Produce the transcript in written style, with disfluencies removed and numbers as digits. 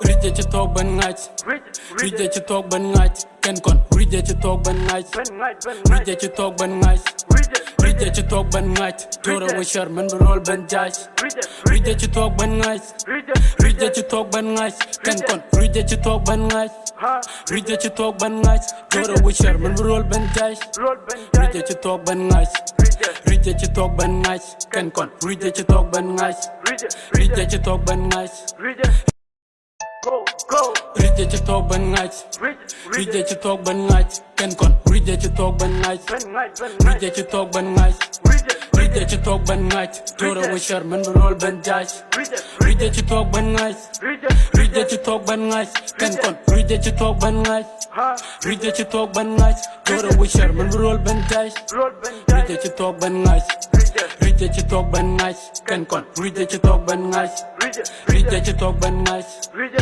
Ride ci toog ban ngaaj ride ci toog ban ngaaj kenn kon ride ci toog ban ngaaj ride ci toog ban ngaaj ride ci toog ban ngaaj joora wa shar man bu rool ban jaaj ride ci toog ban ngaaj ride ci toog ban ngaaj kenn kon ride ci toog ban ngaaj ride ci toog ban ngaaj joora wa shar man bu rool ban jaaj ride ci toog ban ngaaj ride ci toog ban ngaaj kenn kon ride ci toog ban ngaaj ride ci toog ban ngaaj ride ci toog ban ngaaj ride ci toog ban ngaaj kenn kon ride ci toog ban ngaaj ride ci toog ban ngaaj ride ci toog ban ngaaj joora wa shar man bu rool ban jaaj ride ci toog ban ngaaj ride ci toog ban ngaaj kenn kon ride ci toog ban ngaaj ride ci toog ban ngaaj joora wa shar man bu rool ban jaaj ride ci toog ban ngaaj ride ci toog ban ngaaj kenn kon ride ci toog ban ngaaj ride ci toog ban ngaaj